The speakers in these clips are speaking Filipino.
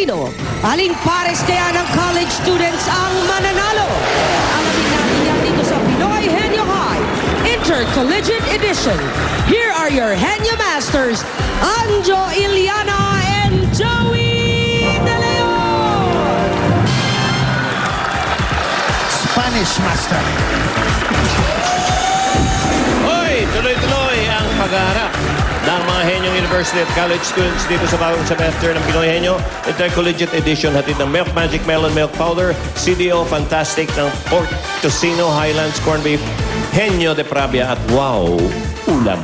Filipino. Aling pares kaya ng college students ang mananalo? Alamin natin yan dito sa Pinoy Henyo High Intercollegiate Edition. Here are your Henyo Masters, Anjo Iliana and Joey De Leon! Spanish Master. Hoy, tuloy-tuloy ang pag-aarap ng mga Henyong University at college students dito sa bagong semester ng Pinoy Henyo Intercollegiate Edition, hatid ng Milk Magic Melon Milk Powder, CDO Fantastic ng Pork Tocino Highlands Corned Beef, Henyo de Pravia at Wow Ulam.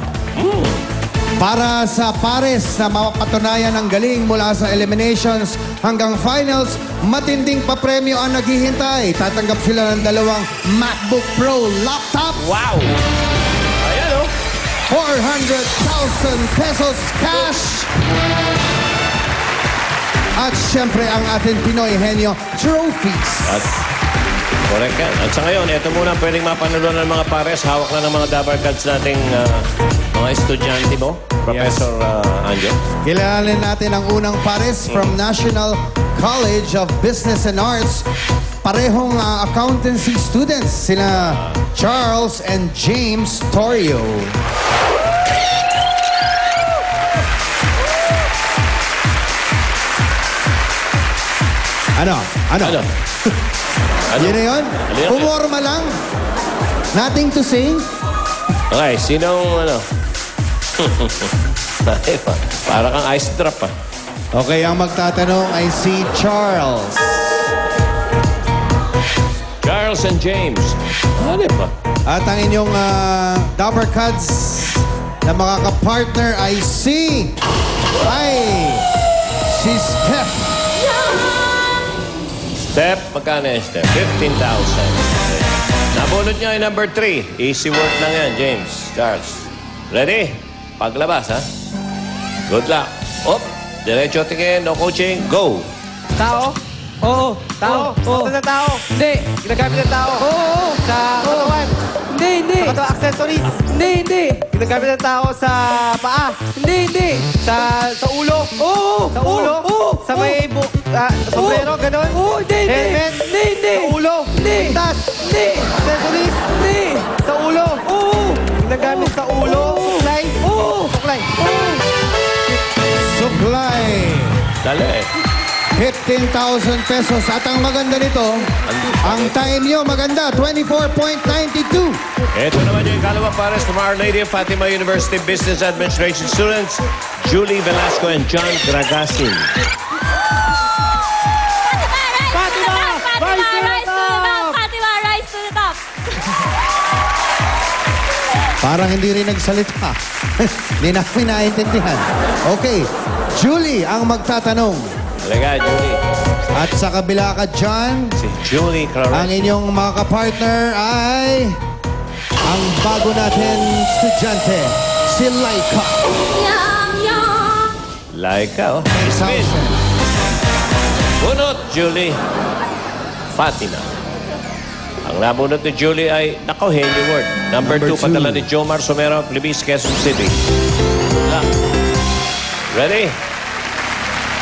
Para sa pares na mapatunayan ang galing mula sa eliminations hanggang finals, matinding papremyo ang naghihintay. Tatanggap sila ng 2 MacBook Pro laptops. Wow! Ayan o. 400,000 pesos cash. At syempre ang ating Pinoy Henyo trophies. At correct yan. At sa ngayon, ito muna ang pwedeng mapanood ng mga pares. Hawak na ng mga dabar cards nating mga estudyante mo, Professor Anjo. Kilalanin natin ang unang pares from National College of Business and Arts. Parehong accountancy students, sina Charles and James Torrio. Ano? Ano? Yun na yun? Ano yun? Pumorma lang? Nothing to say? Okay, sinong ano? Para kang ice drop Okay, ang magtatanong ay si Charles. Charles and James. Ano ba? At ang inyong Dapper Cuds na makakapartner ay si Steph. Step, magkano yung step? 15,000. Nabunod niya ay number 3. Easy work lang yan, James. Charles. Ready? Paglabas, ha? Good luck. Op, diretso tingin, no coaching, go. Tao? Oo. Tao? Oo. Sa tao? Hindi. Ginagamit ng tao? Oo. Sa katawan? Hindi, hindi. Sa katawan accessories? Hindi, hindi. Ginagamit ng tao sa paa? Hindi, hindi. Sa ulo? Oo. Sa ulo? Oo. Sa may sombrero, ganon? Oo, hindi, hindi. Helmet? Hindi, hindi. Sa ulo? Hindi. Tas? Hindi. Accessories? Hindi. Sa ulo? Oo. Ginagamit sa ulo? Suklay? Oo. Suklay? Oo. Suklay. Dali. 15,000 pesos. At ang maganda nito, ang time nyo maganda, 24.92. Ito naman yung ikalawang pares from Our Lady of Fatima University Business Administration students, Julie Velasco and John Dragasin. Fatima, rise to the top! Parang hindi rin nagsalita. Hindi namin naiintindihan. Okay, Julie ang magtatanong. Talaga, Julie. At sa kabila ka dyan, Si Julie ang Clarence. inyong mga kapartner ay ang bago natin estudyante, si Laika. Yum, yum! Laika, oh. Spin. Bunot, Julie. Fatima. Ang nabunot ni Julie ay, nako, Henry Ward. Number 2, padala ni Jomar Somero, Libis, Quezon City. Luck. Ready?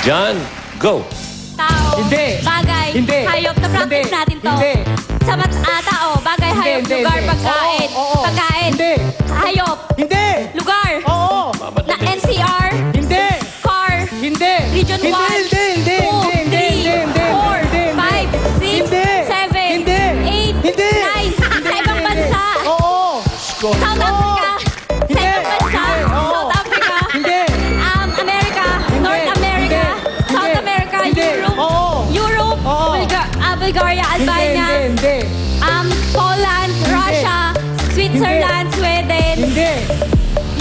John, go. Tao. Hindi. Bagay. Hindi. Hayop. Na-practice Hindi. natin to. Hindi. Sa tao. Bagay, Hindi, hayop, hindi, lugar, hindi. pagkain. Oo, oo. Pagkain. Hindi. Hayop. Hindi. Lugar. Oo. Na NCR. Hindi. Car. Hindi. Region 1. Hindi, hindi, hindi, 2, hindi, hindi, hindi, 4, hindi, hindi. 5, 6, Hindi. 7, Hindi. 8, Hindi. 9. Sa ibang bansa. Oo. South Africa. Sa Hindi. ibang bansa. Hindi. Oo. South Africa. Hindi. America. Hindi. North America. Hindi. South Hindi. America. Hindi. Europe. Oo. Europe. Oo. Bulgaria. Albania. Hindi. Poland. Russia. Switzerland. Sweden. Hindi.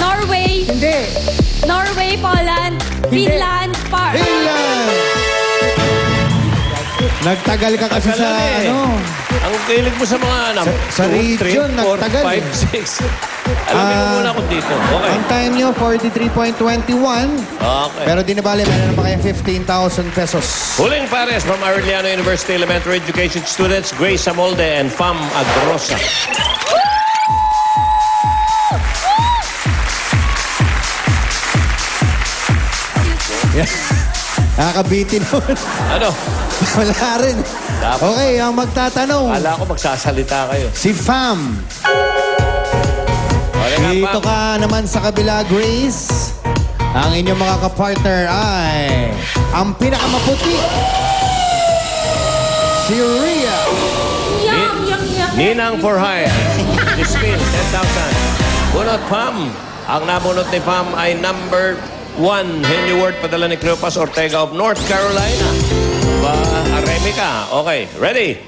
Norway. Hindi. Norway. Poland. Finland. Finland! Nagtagal ka kasi sa Tagal eh. ano. Ang kilig mo sa mga anak. Sa region, nagtagal eh. 5, 6. Alamin mo muna ako dito. Okay. Ang time nyo, 43.21. Okay. Pero di na bali, meron naman kayong 15,000 pesos. Huling pares from Aureliano University Elementary Education students, Grace Amolde and Fam Agrosa. Nakakabitin naman. Ano? Wala rin. Okay, ang magtatanong. Kala ko magsasalita kayo. Si Fam. Okay nga, Dito Pam. ka naman sa kabila, Grace. Ang inyong mga kapartner ay ang pinakamaputi. Si Rhea. Ninang for hire. Dispin, 10,000. Bunot, Pam. Ang nabunot ni Pam ay number 1. Henry Ward, padala ni Cleopas Ortega of North Carolina. Aremi ka. Okay, ready?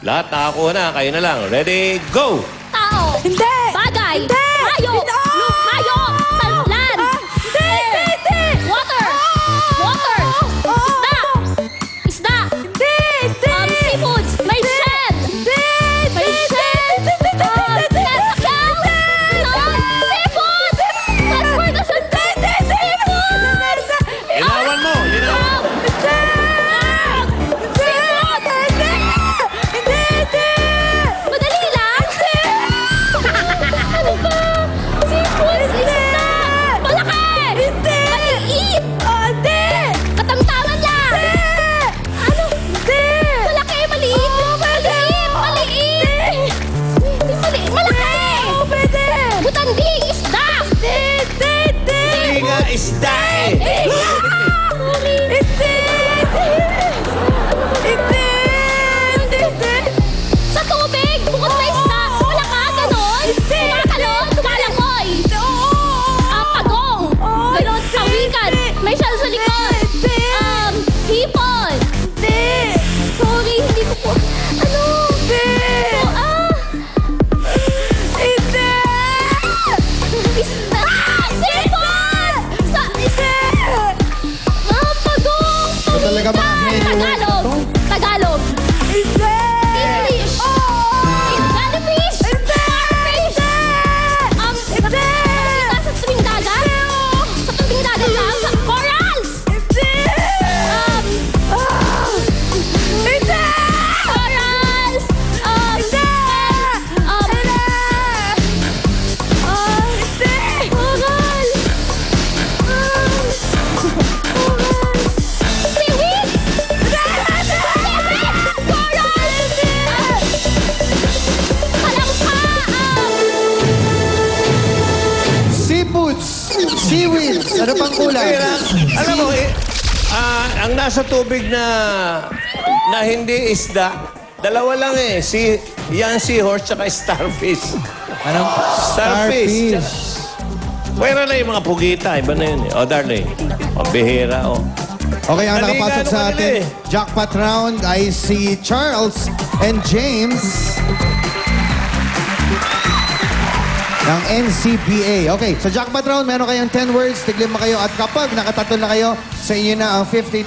Lahat nakakuha na. Kayo na lang. Ready, go! Tao. Hindi. Bagay. Hindi. Hayo. Hindi. Hayo. Sa land. Hindi. Water. Water. Isda. Isda. Hindi. Seafoods. May shell. May shell. Tentacle. Seafood. Transportation. Seafood. Linawan mo. Linawan mo. Madali lang. Ano ba? Seafood. Isda. Malaki. Maliit. Katamtaman lang. Ano? Malaki, maliit. Maliit. Maliit. Malaki. Butanding. Isda. Hindi nga isda eh. Sa tubig, bukod sa isda, wala ka, ganon? Kumakalon, kumalangoy. Pagong. Ganon, kawikan. May shell sa likod. Hipon. Sorry, hindi ko po. Ano? Isda. Sipon! Pagong. Ito talaga mga henyo. Tagalog. Tagalog. English. Jellyfish. Starfish. Sa tabing dagat. Sa tabing dagat lang. Sa corals. Corals. Seaweed. Seafoods. Seaweeds. Ano pang kulay? Alam mo, ang nasa tubig na hindi isda, dalawa lang eh. Yan seahorse tsaka starfish. Anong Starfish. Pwera na yung mga pugita. Iba na yun eh. O, darling. Pambihira, o. Okay, ang Naliga nakapasok sa naman nila ating eh. jackpot round ay si Charles and James ng NCBA. Okay, sa jackpot round, meron kayong 10 words, tiglima kayo at kapag nakatatlo na kayo, sa inyo na ang 50,000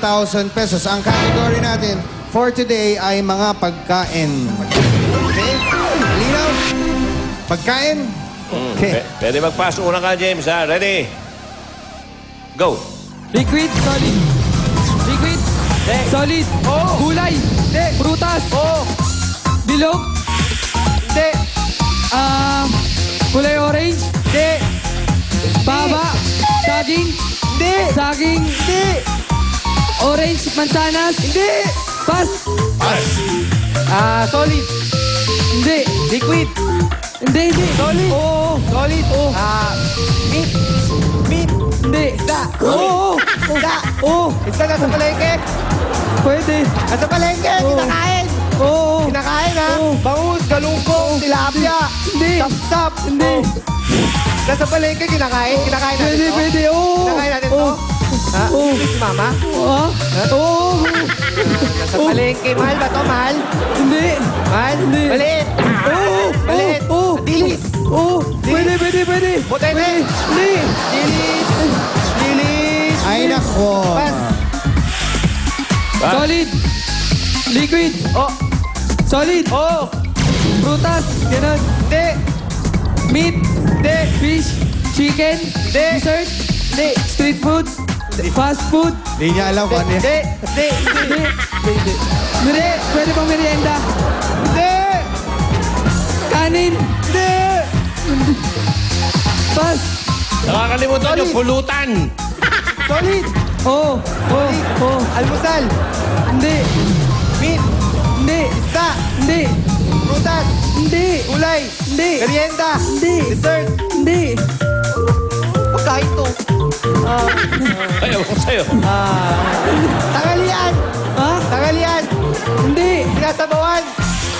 pesos. Ang category natin for today ay mga pagkain. Okay? Linaw? Pagkain? Okay. Pwede magpasok. Una ka, James, ha? Ready? Go. Liquid, solid. Liquid, solid. Gulay, prutas. Bilog, kulay orange. Baba, saging. Saging. Orange, mansanas. Pas. Solid. Hindi. Liquid. Hindi. Solid. Oo. Solid. Meat. Meat. Hindi. Isda. Oo. Isda. Oo. Isda nasa palengke. Pwede. Nasa palengke. Oo. Kinakain. Oo. Kinakain ha. Oo. Bangus, galunggong, tilapia. Hindi. Sapsap. Hindi. Nasa palengke kinakain. Kinakain natin Pwede, to. pwede. Oo. Kinakain natin to. Oo. Ha? Oo. Si mama. Ah? Oo. Nasa palengke. Mahal ba to? Mahal? Hindi. Mahal? Hindi. Maliit. Oo. Maliit. Oo. Dilis. Oo. Pwede, pwede, pwede. Butete. Hindi. Dilis. Dilis. Ay, nako. Pas. Solid. Liquid. Oh. Solid. Oh. Prutas. Ganun. Hindi. Meat. Hindi. Fish. Chicken. Hindi. Dessert. Hindi. Street foods. Fast food. Hindi niya alam kung ano yan. Hindi. Hindi. Hindi. Hindi. Pwede pang merienda. Hindi. Kanin. Hindi. Pas. Nakakalimutan yung pulutan. Solid. Oo. Oo. Oo. Almusal. Hindi. Meat. Hindi. Isda. Hindi. Prutas. Hindi. Gulay. Hindi. Merienda. Hindi. Dessert. Hindi. Pagkain to. Ayaw ko sa'yo. Tanghalian. Ha? Tanghalian. Hindi. Sinasabawan.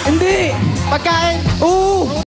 Hindi. Pagkain. Oo.